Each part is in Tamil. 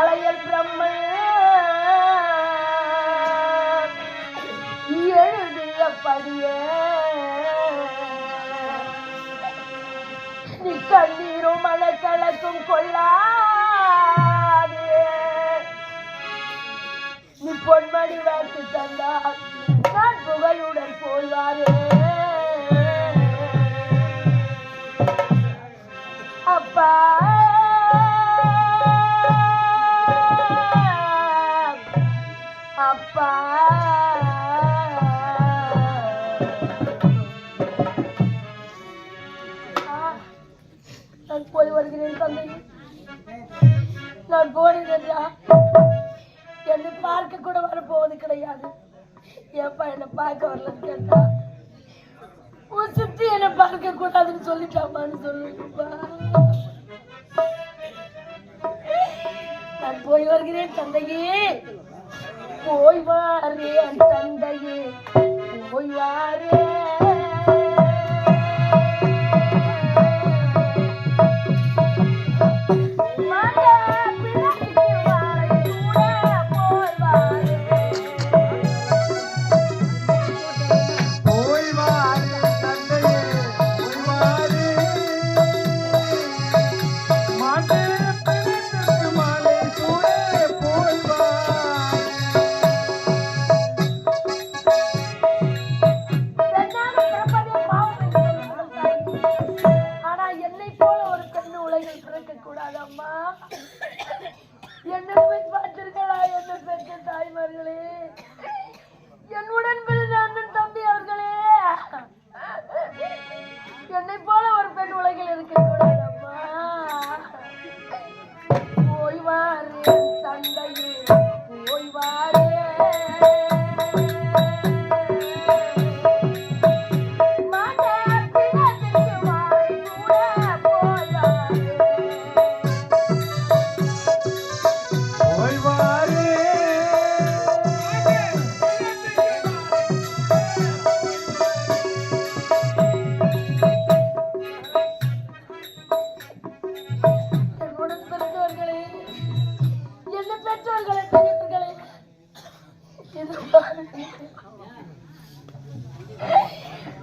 வளையல் பிரம்மன் எழுதியபடியே நீ கண்ணீரும் மனக்கலக்கும் கொள்ளாதே. நீ பொன்மணி வாக்கு தந்தால் நான் புகழுடன் போய்வாரே. அப்பா அப்பா நான் போய் வருகிறேன் தந்தை. நான் போனேன் என்னை பார்க்க கூட வரப்போவது கிடையாது. ஏப்பா என்னை பார்க்க வரலன்னு கேட்டா உன் சுத்தி என்னை பார்க்க கூடாதுன்னு சொல்லிட்டாமான்னு சொல்லுப்பா. நான் போய் வருகிறேன் தந்தையே. போய் வாரே தந்தையே போய் வாரே.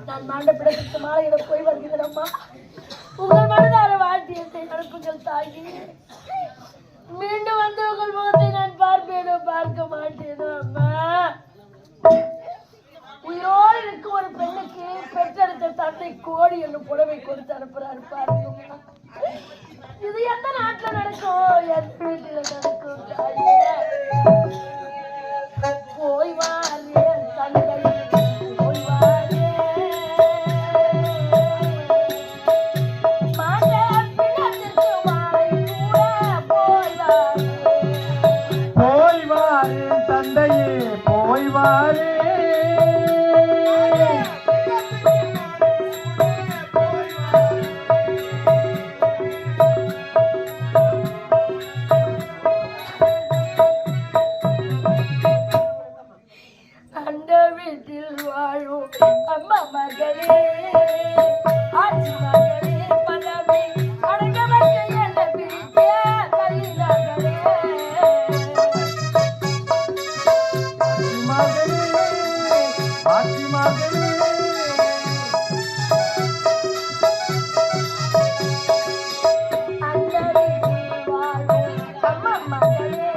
நான் மாண்டப்பிடத்துக்கு மாலையிட போய் வருகிறேன் அம்மா. உங்கள் மனதார வாழ்த்தியத்தை அனுப்புங்கள் தாயி. மீண்டும் வந்து உங்கள் முகத்தை நான் பார்ப்பேனோ பார்க்க மாட்டேனோ அம்மா. உயிரோடு இருக்க ஒரு பெண்ணுக்கு பெற்றெடுத்த தந்தை கோடி என்னும் புடவை கொடுத்து அனுப்புறாரு பாருங்க. இது எந்த நாட்டுல நடக்கும், எந்த வீட்டுல நடக்கும் தாயே. போய் வாரே தந்தை போய் வாரே. போய் வாரே தந்தையே போய் வாரே. அந்த வீட்டில் வாழும் அம்மா மகளே ஆட்சி மகளே பதவி அடங்கவற்றை என்ன பிடிக்க கலிதாகளே. ஆட்சி மகளே அந்த வீட்டில் வாழும் அம்மா மகளே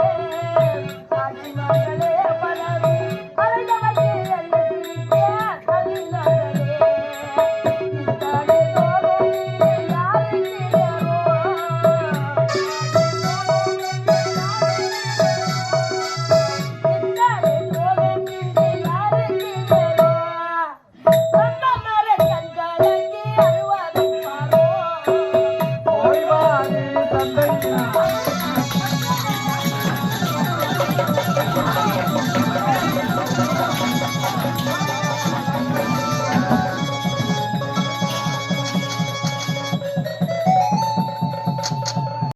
ஆட்சி மகளே பதவி அடங்கவற்றை என்ன பிடிக்க கலிதாகளே. இத்தனை தோறும் யாருக்கு போய் வாரே தந்தையே